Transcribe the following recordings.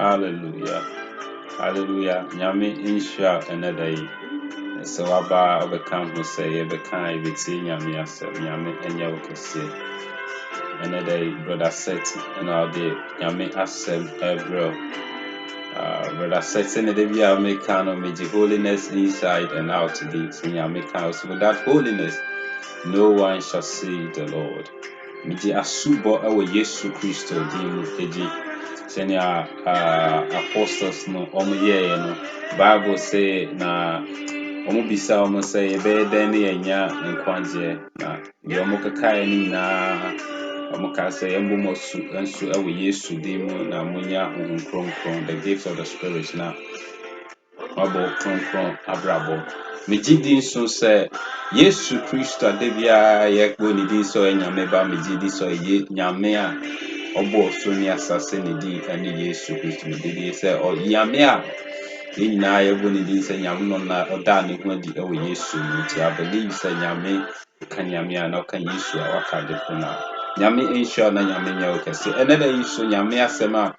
Hallelujah. Hallelujah. Nyame insha another day. So aba obekam ho say bekan ebeti nyame asem nyame enya wokese. Another day brother SETH and all the nyame asem ebro. Brother SETH in the day I make canon with holiness inside and out today. So nyame can so without holiness no one shall see the Lord. Miji asubo ewe Yesu Kristo dimu keji. Senior apostles no omuye no Bible say na omu bisa omu say ebe den ne enya nkwagye na ye omu kakae ni na omu ka say embo su enso ewe Yesu dimu na munya nkronkron the gifts of the spirit na abo kronkron abrabo mejidi nso say Yesu Kristo adebia ye gbo ni din so enyame ba mejidi so ye nyame a obo so ni asase ni din ani Yesu Kristo mejidi say o nyame a na ye gbo ni din say nyame no na oda ne ho di ewo Yesu nti I believe say nyame kan nyame a na kan Yesu a waka de na nyame insure na nyame nya okese eneda Yesu nyame asema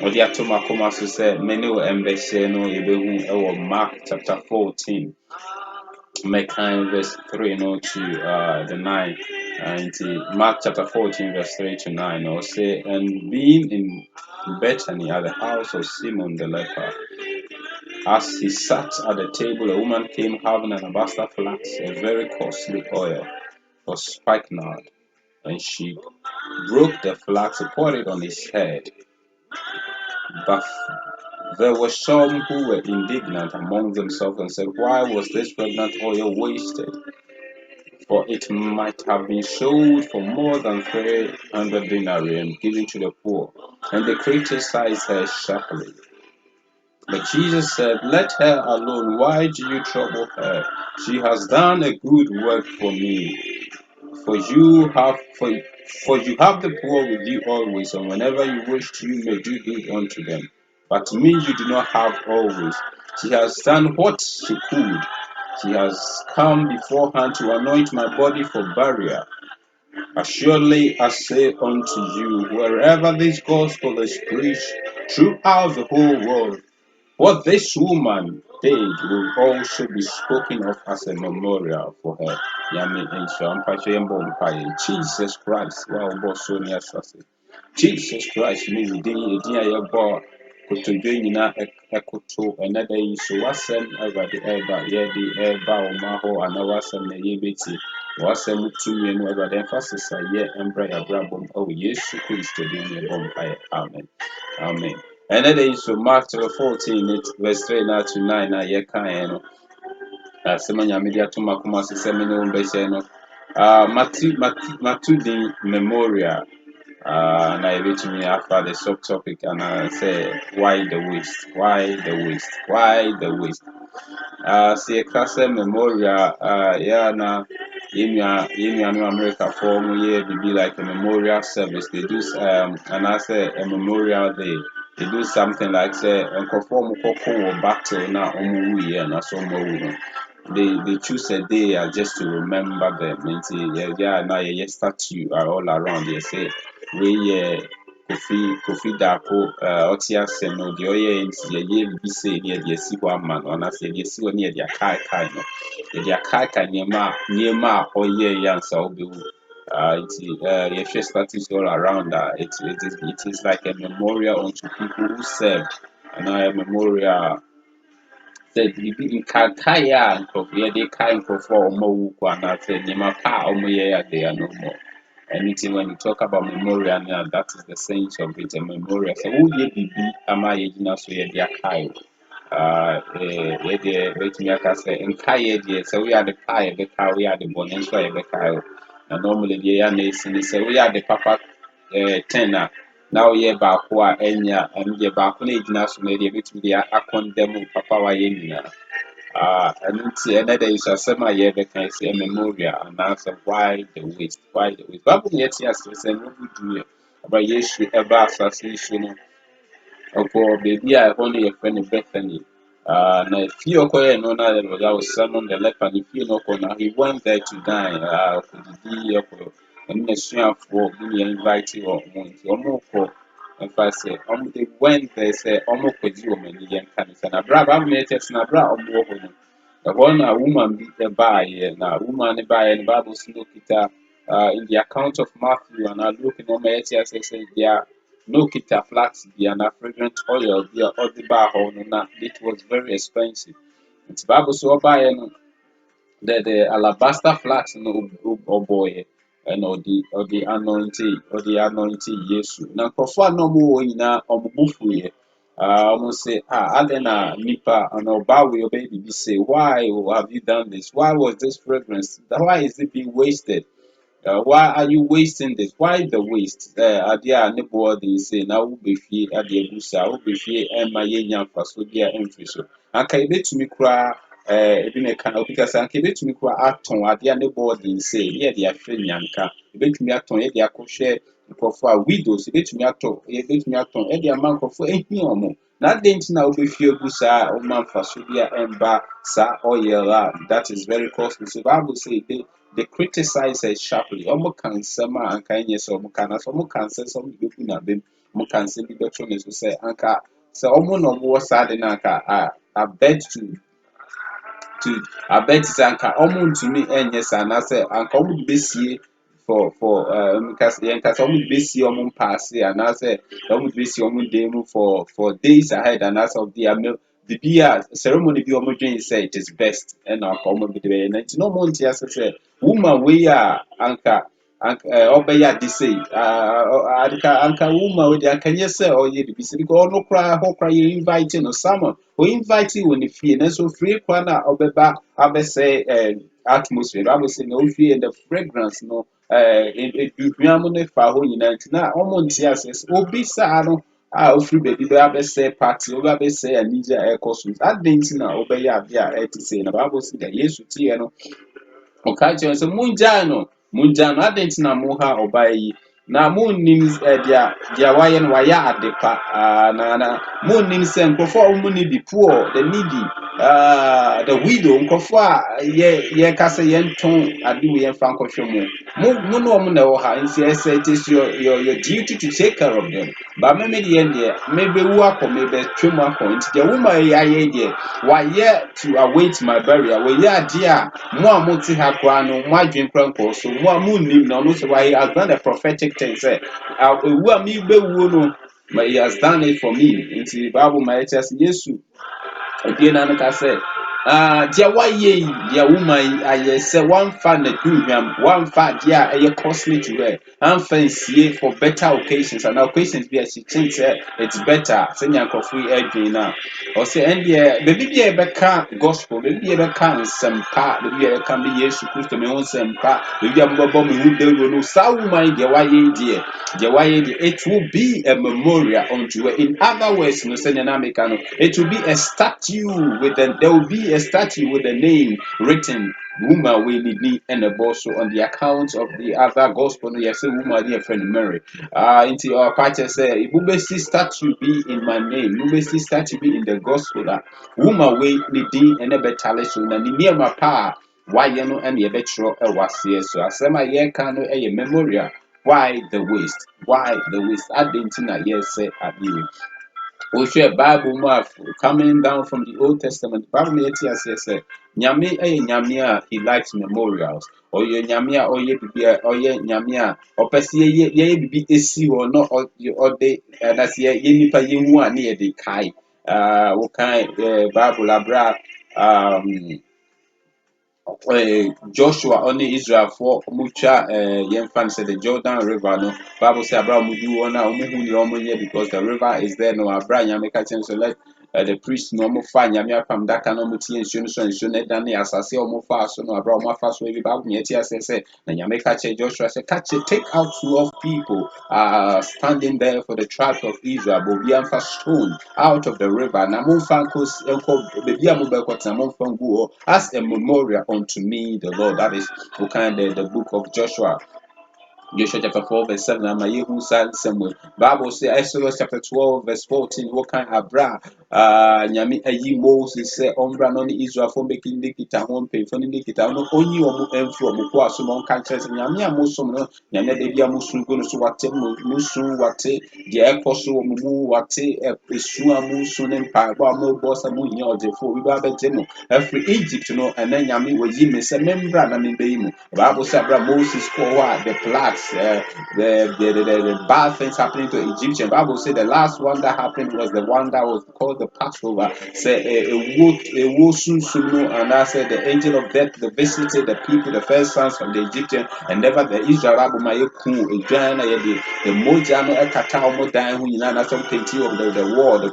odi atoma koma so say many will embese no ebehu ewo Mark chapter 14 Mekan verse 3 no to the 9 and Mark chapter 14 verse 3 to 9 or say and being in Bethany at the house of Simon the leper as he sat at the table a woman came having an alabaster flask a very costly oil for spikenard and she broke the flask and poured it on his head. But there were some who were indignant among themselves and said, why was this pregnant oil wasted? For it might have been sold for more than 300 denarii and given to the poor. And they criticized her sharply. But Jesus said, let her alone. Why do you trouble her? She has done a good work for me. For you have the poor with you always, and whenever you wish to, you may do good unto them. But me you do not have always. She has done what she could. She has come beforehand to anoint my body for burial. Assuredly I say unto you, wherever this gospel is preached throughout the whole world, what this woman did will also be spoken of as a memorial for her. Yami Jesus Christ, wow, boss Sonia Sassy. Jesus Christ, me within a dear bar, could to join ekoto, another issue, wasn't ever the air, yeah, the air bow, maho, and I wasn't the yebiti, wasn't 2 million over the emphasis, yeah, and bread a brabum, oh, yes, Christ, to be a bomb. Amen. Amen. Another issue, Mark 14, verse 3 to 9, I can't. Semanya media to Makuma Semino Besheno. Matudi Memorial. And I reach me after the subtopic and I say, why the waste? Why the waste? Why the waste? See a class memorial, yeah, now in America form, yeah, be like a memorial service. They do, and I say a memorial day. They do something like say, and perform a battle now, and that's all. They choose a day just to remember them. Yeah, now yeah, statue are all around. They say we Kofi Dako Otia Seno the Oye ye be say near the Siwa man on us the Siwa near the Kai no the Kai Niema Oye Yan so be it's statues all around it is like a memorial unto people who served and a memorial said in Kakaya and Kofi they kind for more and I said Nimapa Omoye they are no more. Anything when you talk about memorial now, that is the sense of it, a memorial. So who ye be ama ye jina so ye dia kai. Ye de wait me aka say in kai ye de so we are the kai the kai we are the bonen so ye be kai. And normally ye ya na sin say we are the papa tenor. Now ye ba ko a enya and ye ba ko na jina so na ye bit me dia akondem papa wa ye nyina. And another is a semi year can say a memorial and answer why the waste, why the waste. Bible yet yes, we say no good do but yes, we ever association of baby. I only a friend of Bethany. Now if you acquire no other was son on the left and if you know corner, he went there to dine. And the for me invite you or more. and fast say they went there say could you many young cannons and a brava mates and a bra the one a woman be the buy and a woman buy and Bible look it in the account of Matthew and I look in Omaeti as I say there no kita flax be an fragrant oil be or the bar it was very expensive. It's Bible so buy and the alabaster flax no boy and or the anointing yes na profile no more in a bufu almost say adena nipa and oba we baby say why have you done this, why was this fragrance, why is it being wasted, why are you wasting this? Why the waste? Adia anybody say now will be fee at the busa, will be fee and my young faso dear entry so. And can you to me cry? Ebi na ka because anka betumi kura aton ade anybody say ye de ahwe nyanka betumi aton ye de akohwe nkofo a widows betumi aton ye betumi aton ye de ama nkofo ehia omo na de nti na obefie gu sa o man faso bia emba sa oil that is very costly. So Bible say they criticize us sharply. Omo kan sema anka enye so omo kan so omo kan se so omo de ku na bem omo kan se bi beto ne so say anka so omo no mo sa de na anka I beg to I bet it's anka omuntumi enye sana say anka omu besie for because yanka omu besie omu pass and I say omu besie omu demu for days ahead and as of the beer ceremony be omu dwen say it is best and anka omu be the and no monti as say woman we are anka obeya di say anka woman we anka yes or ye be say because no cry ho cry you inviting no someone we invite you in the fee and so free kwana obeba abese atmosphere I will say no fee and the fragrance no it duamu ne fa ho nyina ntina omo ntia ses obi sa no ofri baby be abese party obi abese anija ekosu adentina obeya abia etise na Bible say that yesu tie no okache so munjano adentina mo ha obai na munnim dia waye no waya adepa na munnim se nkofo mu ni be poor the needy the widow nkofo ye kase ye nton ade we ye fa nkofo mu no mu na wo ha nsi say it is your duty to take care of them but me the end there maybe wu akọ maybe twemu akọ nti the woman ya ye there why to await my burial we ya dia mo amuti ha kwa no mo adwen kranko so mo amunnim na no so why has done a prophetic thing say ewu a mi bewu no but he has done it for me nti Bible my church yesu again and I say dia waye dia woman aye say one fan na duhwam one fan dia aye costly to wear and fancy for better occasions and occasions be as she think say it's better say nyankofo edwin na or say and dia baby be gospel baby be sempa baby be can be yesu kristo me won sempa baby ambobo me hu de no sa woman dia waye dia it will be a memorial unto her. In other words no say na make no it will be a statue there will be a statue with the name written woman we need and a boss on the account of the other gospel no yes woman dear friend Mary into our party say ibubesi statue be in my name ibubesi statue be in the gospel that woman we need and a better so na ni ma pa why you know and ye betro e wase so asema ye kan no e memorial why the waste adentina yes say abi we share Bible math coming down from the Old Testament. Bible me says nyame nyame he likes memorials. Or ye nyame or ye bibi or ye nyame or pesi ye bibi esi or not or de that's ye nipa ye hu ani ye de kai. What kind Bible abra Joshua only Israel for mucha yemfan said the Jordan River no Bible say Abraham do one because the river is there no Abraham make a chance so let the priest no mo fa nyame apam daka no muti ensuo so ensuo na dan ya asase o mo fa so no Abraham fa so every Bible me tia say na nyame ka che Joshua say catch take out 12 people standing there for the tribe of Israel but be amfa stone out of the river na mo fa enko be bia mo be kwata mo fa ngu as a memorial unto me the Lord. That is the book of Joshua chapter 4 verse 7 ama yehu san Samuel Bible say Exodus chapter 12 verse 14 what kind abra nyame ayi Moses say ombra no ni Israel for making the kita home pay for the kita no onyi omo emfro omo ko aso mon kan kire nyame amosom no nyame de bia musu go no so wate musu wate de ekoso omo mu wate esu amusu ne Mpaebo amo boss amu nya odefo we ba betemo every Egypt no and then nyame wayi me say membra na me be mu Bible say bra Moses for what the plagues the bad things happening to Egyptian. Bible said the last one that happened was the one that was called the Passover. Say a wosusuno, and I said the angel of death visited the people, the first sons from the Egyptian, and never the Israel mayeku Ejana the mojano ekata omodan hu yina na some plenty of the wall, the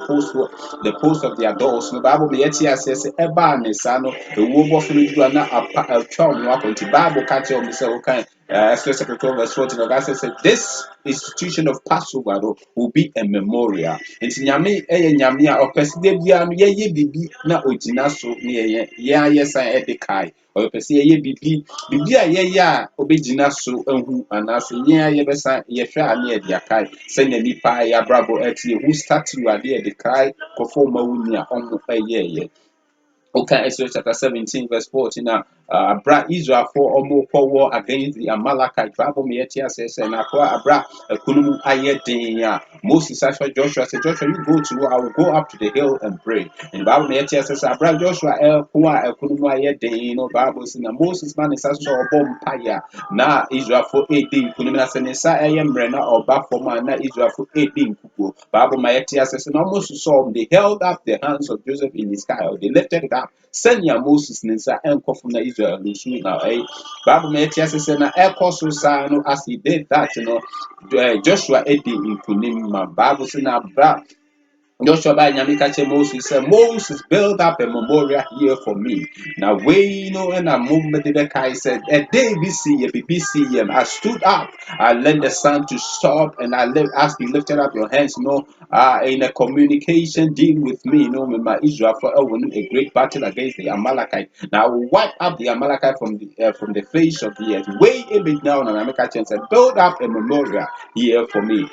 post of their doors. No Bible me yeti says eba ne sano the wobo funu do na a twelve no akonti Bible catch on me say okay. Exodus chapter 12 verse 14 God says this institution of Passover will be a memorial. Nti nyame nyame a opeside bia no ye bibi na ogina so ne ye san edekai opese ye bibi a ye a obegina so ahu anase ye besan ye hwe ane ediakai se na nipa ya brabo etie who statue ade edekai kofo mawuni a omo ye. Okay, Exodus chapter 17, verse 14. Now, Abra Israel for war against the Amalekite. Bible me etia says, and Abra Kunumu Ayedinya. Moses actually Joshua said, Joshua, you go to, I will go up to the hill and pray. And Bible me etia says, Abra Joshua Kunumu Ayedinya. Bible says, Moses man is also a bomb paya. Na Israel for 18 Kunumina Senesa Ayembrena or Bafoma, na Israel for 18 Kuku. Bible me etia says, and almost saw them, they held up the hands of Joseph in the sky, or they lifted it up. Senya Moses ninsa enko na Israel lusu na Bible me tia se na ekoso sa no as he did that Joshua edi nkunim ma Bible se na bra Joshua by Nyamikache Moses said, Moses built up a memorial here for me. Now, we know, and a movement the Kai said, a day BC, a BBC, I stood up, I led the sun to stop, and I asked you lifted up your hands, in a communication deal with me, with my Israel for a great battle against the Amalekite. Now, I will wipe up the Amalekite from the face of the earth. Way a bit down, and Nyamikache said, build up a memorial here for me.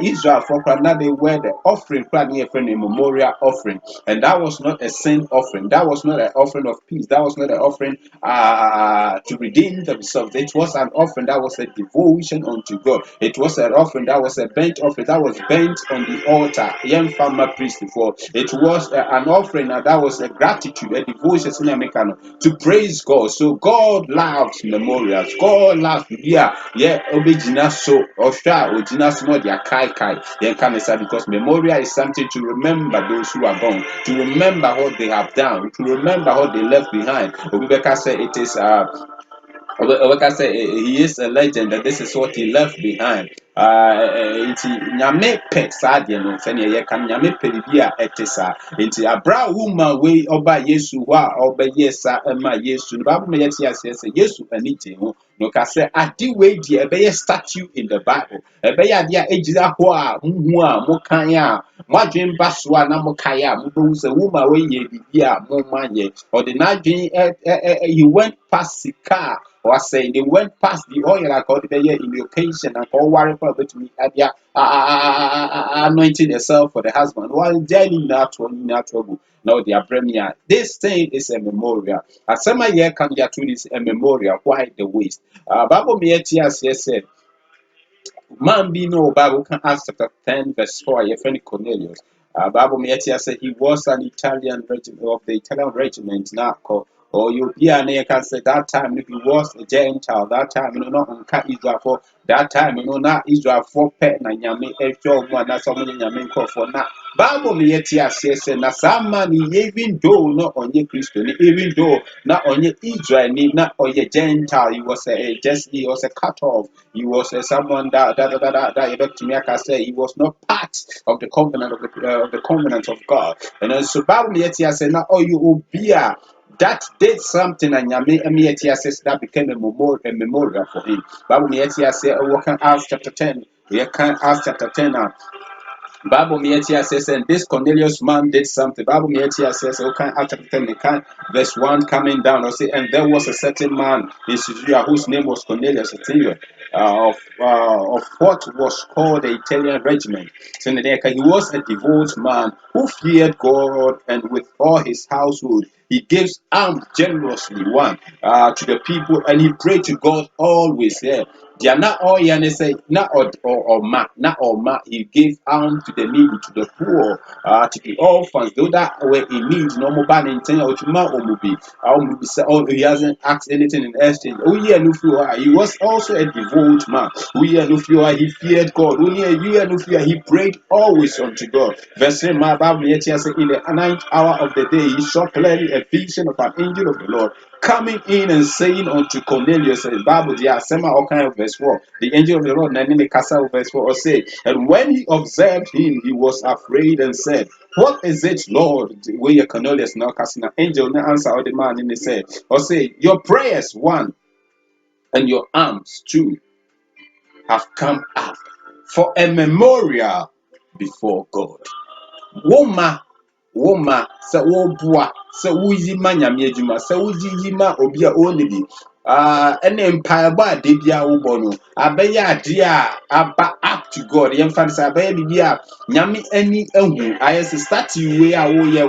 Israel for now they were the offering, a memorial offering, and that was not a sin offering. That was not an offering of peace. That was not an offering to redeem themselves. It was an offering that was a devotion unto God. It was an offering that was a burnt offering that was burnt on the altar. Young farmer priest before. It was an offering that was a gratitude, a devotion to praise God. So God loves memorials. God loves obejina so osha ojina so dia kai because memorial is something to remember those who are gone, to remember what they have done, to remember what they left behind. Obibeka said it is Obeka said he is a legend, that this is what he left behind. Nyame pe sadie no se ne ye kan nyame pe bia etesa nti abra woman we oba Yesu wa oba yesa ema Yesu Bible me yeti ase Yesu anite ho no ka say ade we die ebe ye statue in the Bible ebe ya dia egira ho a hu a mo kan a mwadwen baso a na mo kai a mo be say woman we ye bibia mo manye ordinary he went past sika or say they went past the oil according to in the occasion and all worry for between anointing yourself for the husband while daily natural now their premier. This thing is a memorial. As some year can get to this a memorial. Why the waste? Bible me said, man be no Bible can ask chapter 10 verse 4. Your friend Cornelius. Bible me said he was an Italian regiment of the Italian regiment now called. Or you be an can say that time if he was a Gentile, that time not on Israel for that time not Israel for pet na nyame echo one na so many nyame for na Bible me says na some man even though not on ye Christian, even though not on ye Israel, not on ye Gentile, he was he was a cut off. He was someone that to me I can say he was not part of the covenant of the covenant of God. And then so Bible me says now oh you will be that did something and Yami says that became a memorial for him. Bible me says we can ask chapter 10. We can ask chapter 10 now. Bible Mietia says, and this Cornelius man did something. Bible Mietia says, okay, after 10, verse 1 coming down, or say, and there was a certain man in Caesarea whose name was Cornelius. of what was called the Italian regiment. So he was a devout man who feared God, and with all his household he gives alms generously to the people, and he prayed to God always. Yeah. They are not all say not or ma. He gave alms to the needy, to the poor, to the orphans, those that were in need. No more ban in ten or to ma or mubi. Oh, he hasn't asked anything in exchange. Oh yeah, no fear. He was also a devout man. Oh yeah, no fear. He feared God. Oh yeah, you no fear. He prayed always unto God. Verse 3, my Bible says, in the ninth hour of the day, he saw clearly a vision of an angel of the Lord coming in and saying unto Cornelius, the Bible, there sema all kind of verse 4. The angel of the Lord, Nanini Kasa verse 4, or say, and when he observed him, he was afraid and said, what is it, Lord? Where your Cornelius now casting an angel, no answer, or the man in the said, or say, your prayers, one, and your arms, two, have come up for a memorial before God. Woma sɛ woboa sɛ woyi ma nyame adwuma sɛ woyi ma obi a ɔnni bi ɛne mpaebɔ a de bia wobɔ no abɛyɛ ade a aba up to God yɛmfa no sɛ abɛyɛ biribi a nyame ani ahu ayɛ sɛ statue wei a woyɛ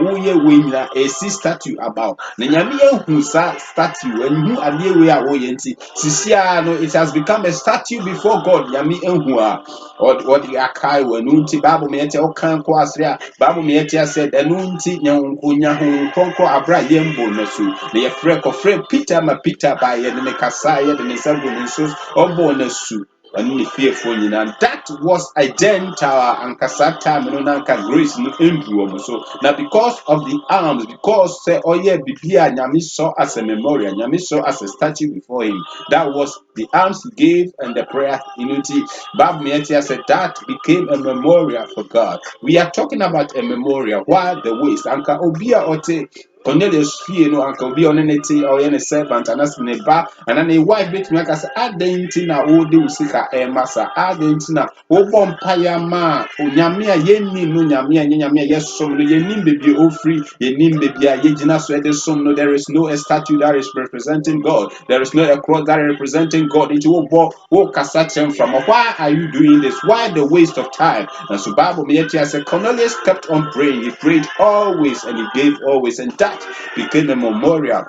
wei nyina ɛsi statue about na nyame ahu saa statue ahu adeɛ wei a woyɛ nti sisia no it has become a statue before God nyame ahu a ɔde akae wɔ no nti Bible meyɛte ɔkan kɔ asere a Bible meyɛte said ɛno nti nyankonya ho kronkro abra yɛmbo no so na yɛfrɛ kɔfrɛ Peter ma Peter ba yɛde ne kasa yɛde ne nsa gu ne nso ɔbɔ no su ɛno ne fiefoɔ nyinaa that was a Gentile ankasa time no nanka grace no ɛnduru wɔn so na because of the arms because sɛ ɔyɛ bibi a nyame saw as a memorial nyame saw as a statue before him that was the arms he gave and the prayer unity Bible meyɛte said that became a memorial for God. We are talking about a memorial while the waste anka obi a ɔte Cornelius fie no anka obi a ɔne ne te ɔyɛ ne servant anase ne ba ana ne wife betumi aka sɛ adɛn nti na wode wo sika ɛma sa adɛn nti na wobɔ mpaeɛ ma onyame a yɛnnim no nyame a nyame a yɛsom no yɛnnim beebi a ɔfiri yɛnnim beebi a yɛgyina so ɛde som no there is no a statue that is representing God there is no a cross that is representing God nti wobɔ kasa kyerɛ from why are you doing this why the waste of time and so Bible meyɛte said Cornelius kept on praying he prayed always and he gave always and that became a memorial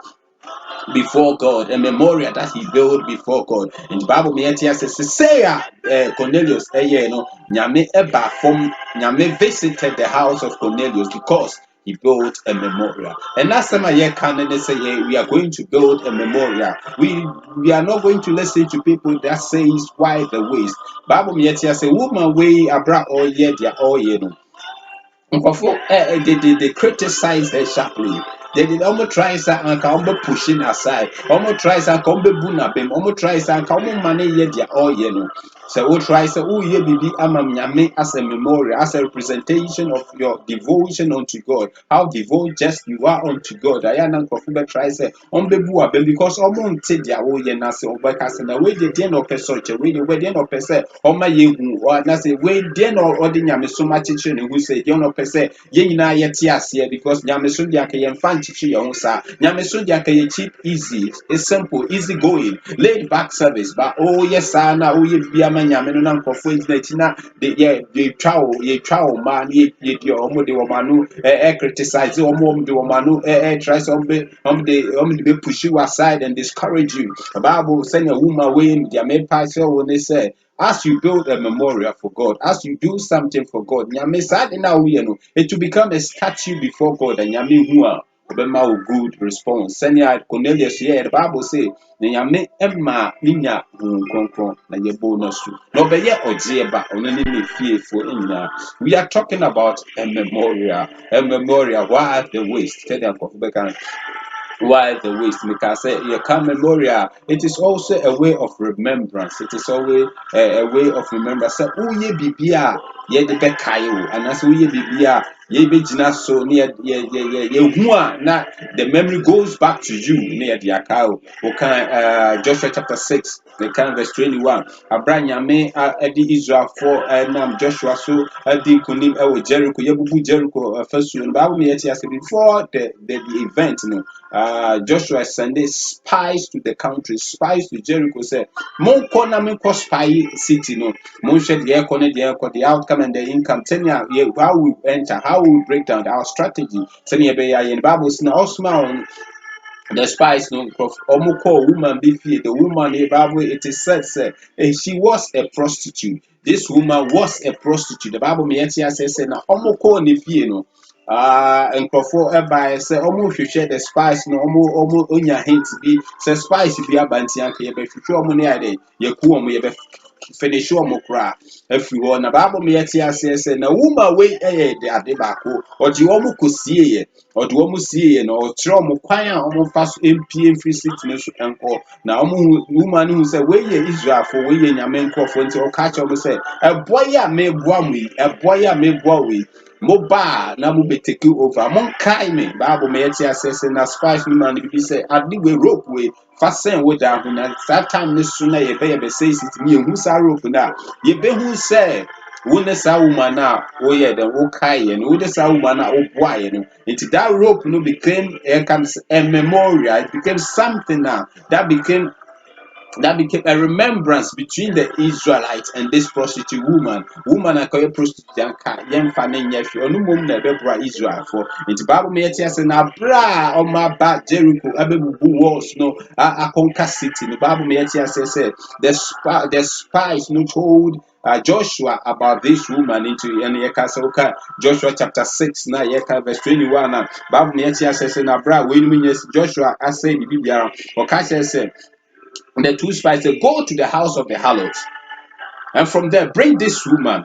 before God, a memorial that he built before God. In the Bible, me says, "Say, Cornelius, no, nyame eba from nyame visited the house of Cornelius because he built a memorial." And that's time I can say, we are going to build a memorial. We are not going to listen to people that says why the waste. Bible me say, "Woman way abra all year, dia all year no." They criticize her sharply. They did almost try and come pushing aside. Almost try and come buna bim. Almost try and come money yet ya all yellow. So we try so ye bibi amam yame as a memorial, as a representation of your devotion unto God. How devout just you are unto God. I am not try say bebu abem because almost take their own ye na say obeka na we the no person we the no person oma ye or na say we the no ordinary so much who say you no person ye nyina yete ase because nyame so dia ka ye mfa nchichi ye ho sa nyame so dia ka ye cheap easy it's simple easy going laid back service but oh yes na oh ye bia ma nyame no na nkofo na they twa man ye omo de omanu criticize omo de omanu try some be they push you aside and discourage you the Bible saying a woman way dia me pastor when they say as you build a memorial for God, as you do something for God, it will become a statue before God and Yami good response. Senya Cornelius here, the Bible say, Nyame Emma Ninya Konkron, na ye bonus. No be ye ojeba, only fearful in. We are talking about a memorial. Why the waste? Tell them, why the waste because you can memorial it is also a way of remembrance it is always a way of remembrance say uye bibia ye de bekayo and as uye bibia ye be jina so near na the memory goes back to you near the akao. Okay, Joshua chapter 6, the kind verse 21. Abranya me edi Israel for nam Joshua so edi kunim ewo Jericho yebubu Jericho first you Bible me yet before the event no Joshua sending spies to the country, spies to Jericho, say mon kona me ko spy city no mon shed the outcome and the income tell you how we enter, how we break down our strategy. Send you be in Bible na osma the spies no omukọ woman be fear the woman in Bible it is said say she was a prostitute. This woman was a prostitute. The Bible me yet says na omukọ ni fear no nkrofo eba say omo hwehwe the spies no omo onya hint bi say spies bi abantia ka ye be hwehwe omo ne ade ye ku omo ye be finish omo kra afiri ho na Bible me yet say na woman we de ade ba ko oji omo kosie ye odi omo sie na okyere omo kwan a omo fa so empie mfiri city no so enko na omo woman no say we ye Israel for we ye nyame nkrofo nti o ka che omo say eboy a me boa mu eboy a me boa we moba na mo be take over mon kai me Bible me yet say na spice no man bi say ade we rope we fasten we da ho na that time ne so na ye be say city me hu sa rope na ye be hu say wone sa woman na wo ye den wo kai ye no wone sa woman na wo boa ye no it that rope no became a memorial. It became something now that became a remembrance between the Israelites and this prostitute woman. Woman I call prostitute yanka yemfa ne nyehwe onu mom na bebra Israel for. It Bible me yeti ase na bra o ma ba Jericho abebubu walls no akonka city. The Bible me yeti ase say the spies no told Joshua about this woman into and yekasoka Joshua chapter 6 na yeka verse 21 na Bible me yeti ase say na bra we no Joshua ase bibia o ka say the two spies said, go to the house of the harlot, and from there bring this woman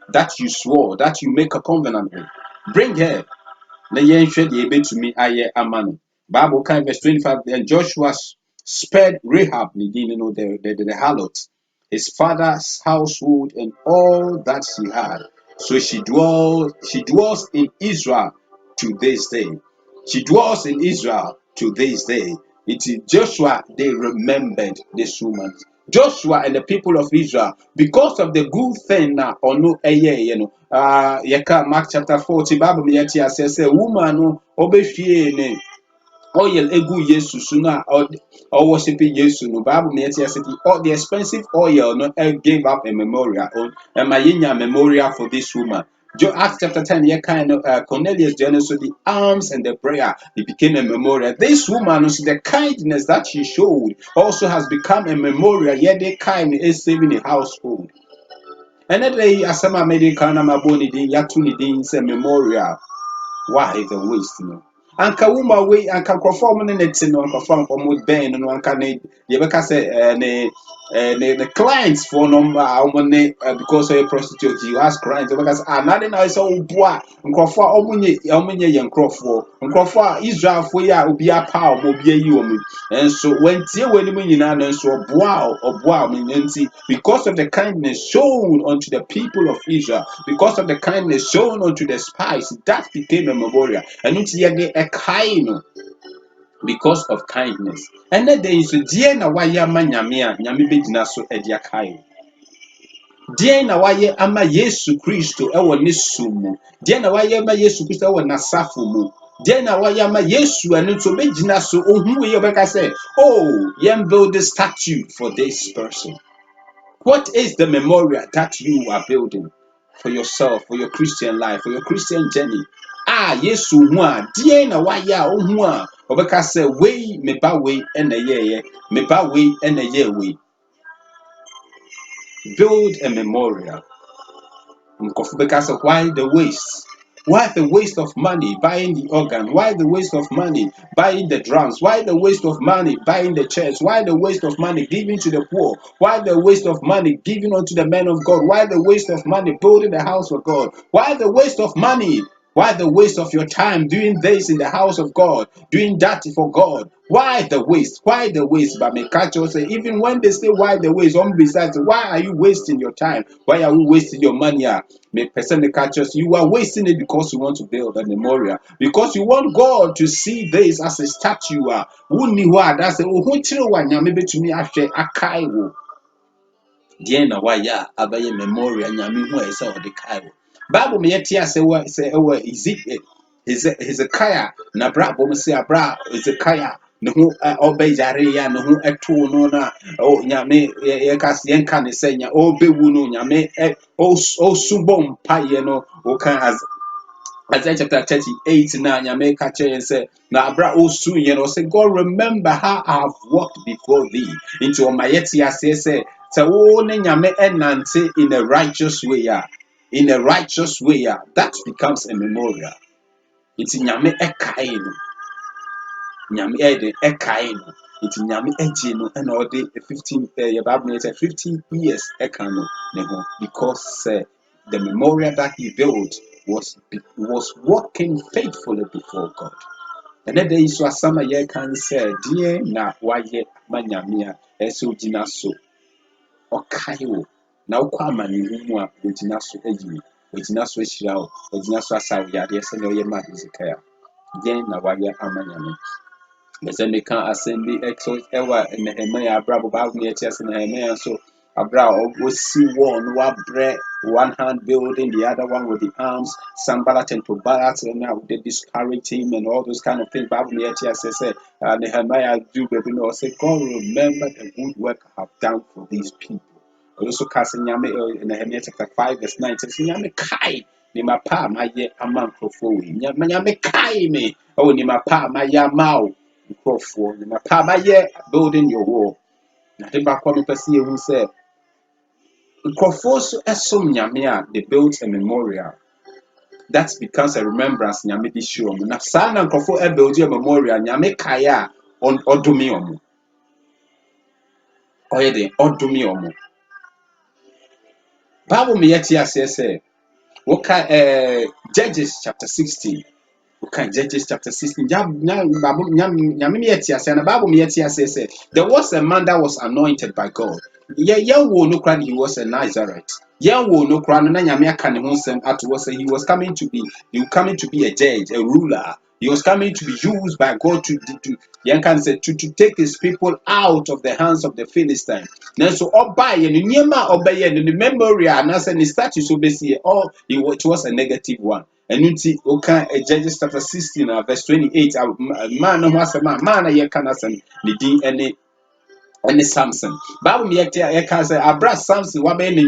that you swore, that you make a covenant with. Bring her. Na yenhwe de ebetumi aye amano. Bible kind verse 25. And Joshua spared Rahab, the harlot, his father's household and all that she had. So she dwells in Israel to this day. She dwells in Israel to this day. It is Joshua, they remembered this woman. Joshua and the people of Israel, because of the good thing now, or no, yeka Mark chapter 40, Bible me yeti says, a woman no obefie ne oil egu Yesu suna or worshiping Yesu no Bible me yeti says the expensive oil no gave up a memorial on a mayinya memorial for this woman. Acts chapter 10, Cornelius journey, so the alms and the prayer, it became a memorial. This woman, the kindness that she showed, also has become a memorial. Yet the kind is saving a household. And that day, as some American, I'm a bony din, Yatuni din, say memorial. Why the waste, Anka wuma we anka perform ne net no anka form from ben no anka ne ye beka say the clients for number omone because of a prostitute you ask clients because another now is so boa nkofo omunye ye nkofo Israel for ya obi apa obi ayi omu and so when tie we ni nyina no so oboa nti because of the kindness shown unto the people of Israel, because of the kindness shown unto the spies, that became a memorial. And it's a kind because of kindness. And then there is a dear na waya manyamia, nyami bejina so edia kai. Dear na waya ama Yesu Christo, ewa nisumu. Dear na waya ama Yesu Christo, ewa nasafumu. Dear na waya ama Yesu, and it's a bejina so, oh, who you beka say, oh, yem build a statue for this person. What is the memorial that you are building for yourself, for your Christian life, for your Christian journey? Yesu hua, die na waya o hua. Obeka say we me ba we na ye me ba we na ye we. Build a memorial. Because of why the waste? Why the waste of money buying the organ? Why the waste of money buying the drums? Why the waste of money buying the church? Why the waste of money giving to the poor? Why the waste of money giving unto the men of God? Why the waste of money building the house of God? Why the waste of money Why the waste of your time doing this in the house of God, doing that for God? Why the waste? Why the waste? But me catch you say, even when they say why the waste, besides, why are you wasting your time? Why are you wasting your money? Me person me catch us, you are wasting it because you want to build a memorial, because you want God to see this as a statue. Who knew what? That's a who children one maybe to me after a kai. Deɛ na wayɛ a abɛyɛ memorial nyame hu a ɛsɛ ɔde kae wo. Bible me yɛte ase sɛ ɛwɔ Hezekiah na bra bom sɛ abra Hezekiah ne ho ɔbɛyare a ne ho ɛtoo no na nyame yɛnka ne sɛ ɔbɛwu no nyame ɔsubɔ mpaeɛ no ɔka Isaiah chapter 38 now, Yameka say, now Abra Osu, say, God, remember how I have walked before thee into Omayeti. I say, so Yame enante in a righteous way, in a righteous way, that becomes a memorial. It's Yame Ekaino, Yame Ede Ekaino, it's Yame Ejino, and all the 15 years Ekano, because the memorial that he built was walking faithfully before God. And then there is some year can say, dear na waye manyamia eso dinaso or kayo. Now kwama ni humwa ujinaso ejimi, ujinaso eshirao, ujinaso asawi ya yese no ye madizikaya. Dear na waye amanyami. Mese me can assembly exo ewa Nehemiah Abraham about me Nehemiah so Abraham was see one hand building, the other one with the arms, Sambalat and Tobalat, and now they discourage him and all those kind of things. Bible me said Nehemiah do baby no say God remember the good work I have done for these people. Also casting Yame in Nehemiah chapter 5 verse 9 says Yame Kai ni mapa ma ye amankofo Yame Kai me oh ni mapa ma ya mau for building your wall. I think back when person who said they built a memorial that becomes a remembrance. Nyame di show na sana nkofo e build a memorial nyame kaya on odumi omo. Oyede odumi omo. Bible me yeti ase say Judges chapter 16. Okay, Judges chapter 16. There was a man that was anointed by God. Yeah, no cry, he was a Nazarite. Yeah, no cry, he was coming to be a judge, a ruler. He was coming to be used by God to take his people out of the hands of the Philistines. Now, so obey and the memory and as a statue so basically it was a negative one. And you see, okay, Judges chapter 16, verse 28. Man, I can't say the any Samson. Bible me I can say abra Samson wa be ne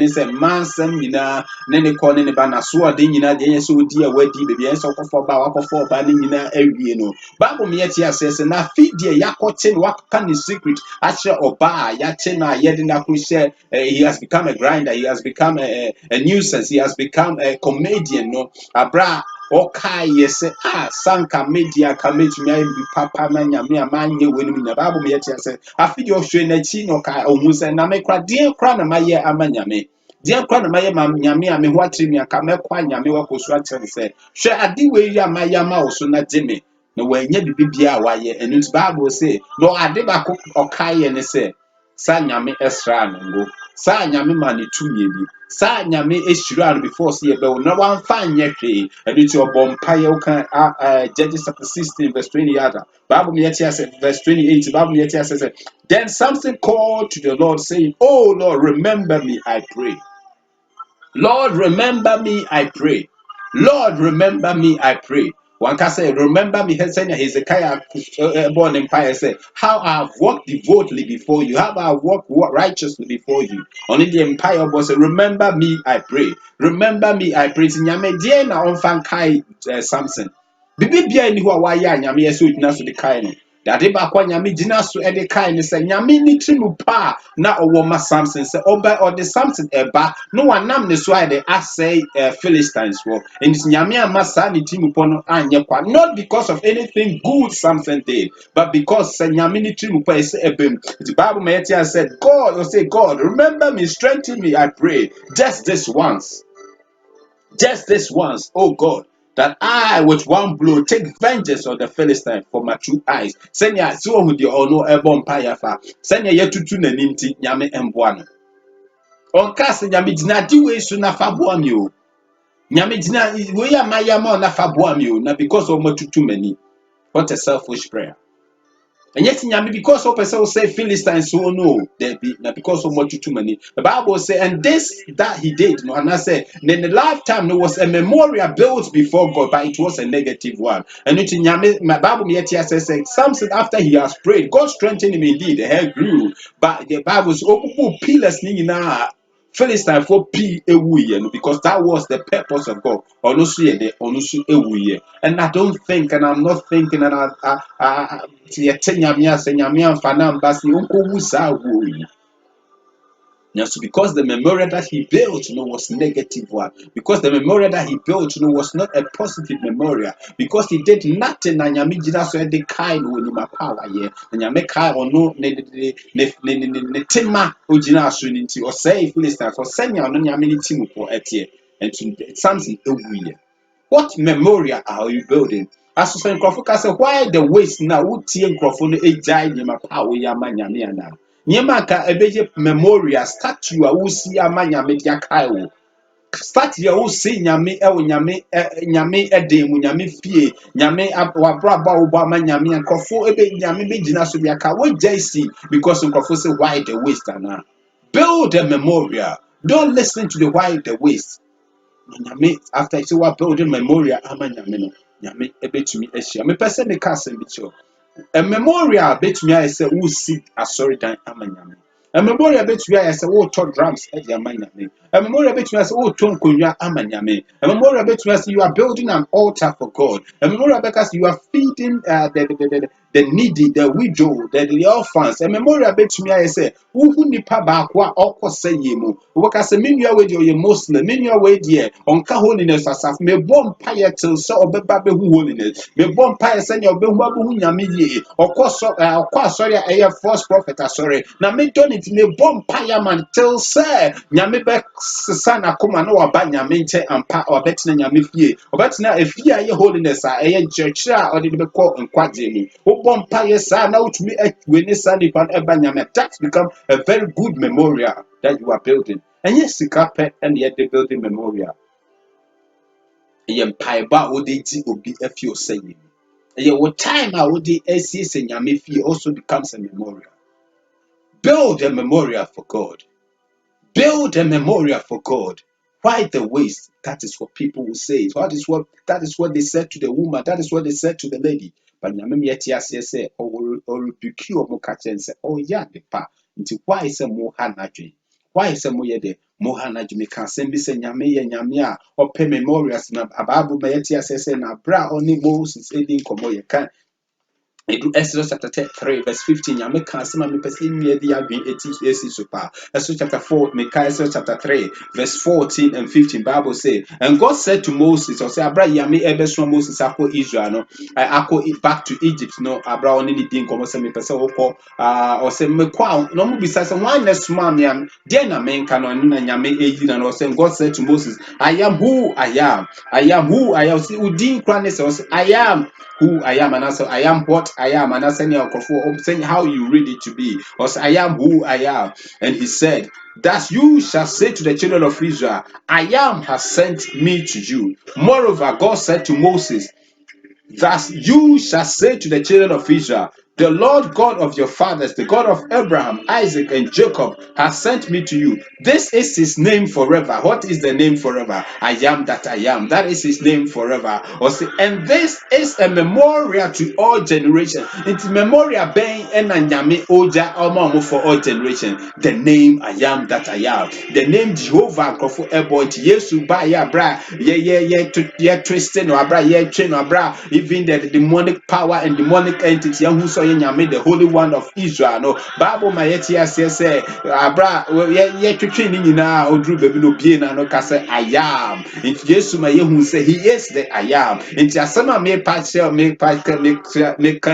say mansam nyina ne ne ko ne ba na so ade nyina de so di a wadi be bi enso kofo ba wakofo ba ne nyina awie no. Bible me say na fidie yakoche no waka ne secret ahye oba ya che na ye de na kruhye he has become a grinder, he has become a nuisance, he has become a comedian no abra okay yes sanka media kameti nya bi papa na nyame amanye wenu nya Bible me say afi de ohwe na chi no ka ohun se na me kra de kra na maye amanyame de kra na maye nyame a me ho atire mi aka me kwa nyame wa kosu atire se hwe ade we yi amaye ma wo so na jeme na wanya bibia a waye enu Bible say no ade ba ko okaye ne se sa nyame esra no ngo sa nyame ma ne tumie bi sa nyame ehyira no before say be na wan fa nye hwe enu ti obompaye wo kan Judges chapter 16 verse 20 yada Bible me say verse 28 Bible me say then Samson called to the Lord saying, oh Lord, remember me, I pray. Lord, remember me, I pray. Lord, remember me, I pray. One can say, remember me, Hezekiah born empire said, how I have walked devotedly before you, how I have walked righteously before you. Only the empire was remember me, I pray. Remember me, I pray. Nyame die na onfan kai Samson. Bibi bia ni ho a waya nyame yeso gyina so de kai no. Dade ba kwa nyame gyina so e de kai ne se nyame ni trimu pa na owo ma Samson se oba or the Samson eba no wanam ne so de asay Philistines wo. And nyame amasa ni trimu po no anye kwa not because of anything good Samson did, but because se nyame ni trimu pa ese ebem. The Bible may said, God, you say, God, remember me, strengthen me, I pray, just this once. Just this once, oh God. that I with one blow take vengeance on the Philistine for my two eyes. Senya so with the ono ebon payafa. Senya yetutu naninti nyame emboano. On cast nyame dina di we so na faboa mi o. Nyame dina we ya mayama na faboa mi o na because of matutu mani. What a selfish prayer. And yet, because of person say Philistines, so no, there be now because of what you too many. The Bible say, and this that he did, no, and I say, then the lifetime there was a memorial built before God, but it was a negative one. And it in my Bible yet says Samson after he has prayed, God strengthened him indeed, the hair grew, but the Bible says, oh, pillars now. Philistine for P ewuye because that was the purpose of God. Onusu ewuye. And I don't think, and I'm not thinking, and Yes, because the memorial that he built, was negative one. Because the memorial that he built, was not a positive memorial. Because he did nothing, and Nyame jina so de kind when him power here. And Nyame kai ono ne tema ojina so ninti or say Philistine for senya ono Nyame ni timu po etie. And something ewuye. What memorial are you building? As so nkrofo say why the waste now utie nkrofo no ejai nyama power ya Nyame ana. Nyemaka ebeje memorial statue a wusi ama nyame dia kai statue a wusi nyame nyame nyame edem nyame fie nyame wabraba wo ama nyame nkofo ebe nyame begina so bia ka we jc because nkofo say why the waste ana. Build a memorial. Don't listen to the why the waste. Nyame after you say what building memorial ama nyame no nyame ebetumi ehia me pese me ka asem bi cho. A memorial betumi ayɛ sɛ wosi asɔredan ama nyame. A memorial betumi ayɛ sɛ wotɔ drums ɛde ama nyame. A memorial betumi ayɛ sɛ wotɔ nkonnwa ama nyame. A memorial betumi ayɛ sɛ you are building an altar for God. A memorial because you are feeding the needy, the widow, the orphans. A memorial betumi ayɛ sɛ wohu nipa baako a ɔkɔ sɛ yie mu. Wɔka sɛ me nua wei deɛ ɔyɛ Muslim, me nua wei deɛ ɔnka holiness asafo. Mebɔ mpaeɛ till sɛ ɔbɛba bɛhu holiness. Mebɔ mpaeɛ sɛ nea ɔbɛhu abɛhu nyame yie. Ɔkɔ asɔre a ɛyɛ false prophet asɔre. Na medɔ ne nti mebɔ mpaeɛ man till sɛ nyame bɛsesa n'akoma na waba nyame nkyɛn ampa ɔbɛtena nyame fie. Ɔbɛtena efie a ɛyɛ holiness a ɛyɛ nkyerɛkyerɛ a ɔde ne bɛkɔ nkwagye mu. Wobɔ mpaeɛ saa na wotumi w'ani saa nipa no ɛba nyame. That's become a very good memorial that you are building. And yes, sikape and yet the building memorial. Mpaebo a wode ti obi afi osayi. What time a wode asiesie nyame fie also becomes a memorial. Build a memorial for God. Build a memorial for God. Why the waste? That is what people will say. That is what they said to the woman. That is what they said to the lady. But nyame yeti ase say or rebuke you or catch and say, oh yeah, the pa. Nti why is a more hanadri? Why is a more de more hanadri? Me can send this nyame or pay memorials na ababu mayeti ase say na bra only Moses edin komo ye kan. Exodus chapter 3 verse 15 ya make asema me person me dey adwen eti super. Exodus chapter 4 make Exodus chapter 3 verse 14 and 15 Bible say, and God said to Moses, or say abra ya me ebeso Moses akọ Israel no akọ back to Egypt no abra oni ni din komo say me person okọ or say me kwa no mo bisa say one next man ya dey na men ka no na nyame eyi na no say God said to Moses, I am who I am. I am who I am. See udin kwa ne say I am who I am, and also I am what I am, and I saying how you read it to be, or say, I am who I am. And he said, thus you shall say to the children of Israel, I am has sent me to you. Moreover, God said to Moses, thus you shall say to the children of Israel, the Lord God of your fathers, the God of Abraham, Isaac, and Jacob, has sent me to you. This is his name forever. What is the name forever? I am that I am. That is his name forever. And this is a memorial to all generations. It's memorial being enanyame oja omo for all generations. The name I am that I am. The name Jehovah Krofo Ebo Yesu ba ya bra ye twisting or bra ye train or bra even the demonic power and demonic entity who so nyame the Holy One of Israel no Bible ma yeti ase say abra ye twetwe ni nyina odru baby no bie na no ka say I am nti Yesu ma yehu say he is the I am nti asema me pa share me kan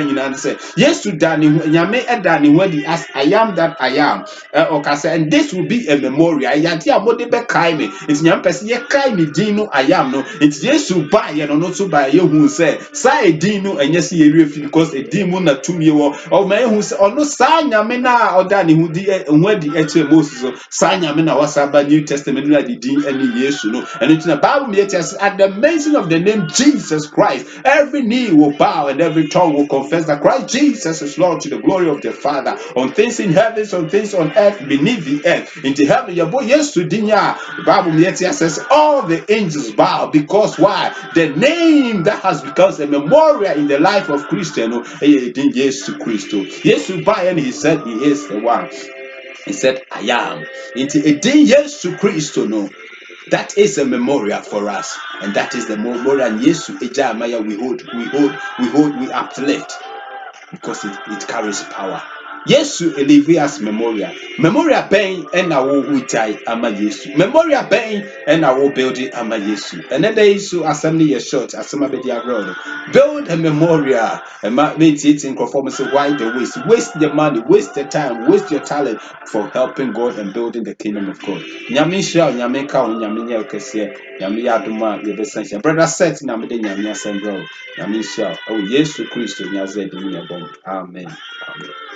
nyina say Yesu da ni nyame eda ni wadi as I am that I am o ka say and this will be a memorial yante abode be kai me nti nyame pese ye kai me din no I am no nti Yesu ba ye no so ba yehu say sai din no enye se ye refi because a din mu na tumi wo o ma yehu say ono sa nyame na oda ni hu di hu eche Moses so sa nyame na wasaba New Testament na di din ani Yesu no and it's in the Bible me says at the mention of the name Jesus Christ every knee will bow and every tongue will confess that Christ Jesus is Lord to the glory of the Father on things in heavens on things on earth beneath the earth into heaven your boy Yesu dinya the Bible me says all the angels bow because why the name that has become a memorial in the life of Christian Jesus Christ Yesu by and he said he is the one. He said, I am. Into a day, yes, to Christ, no. That is a memorial for us, and that is the memorial. Yes, Ejamaya we uplift because it carries power. Yesu Elivia's memorial. Memorial pain and I will witai ama Yesu. Memorial pain and I will build it ama Yesu. And then they so assembly a short asema be dia grow. Build a memorial. And means it in conformity why the waste. Waste your money, waste your time, waste your talent for helping God and building the kingdom of God. Nyame shira nyame ka nyame nya okese. Nyame yadoma ye besansia. Brother SETH nyame de nyame asembro. Nyame shira. Oh Yesu Christ nyaze de nyabom. Amen. Amen.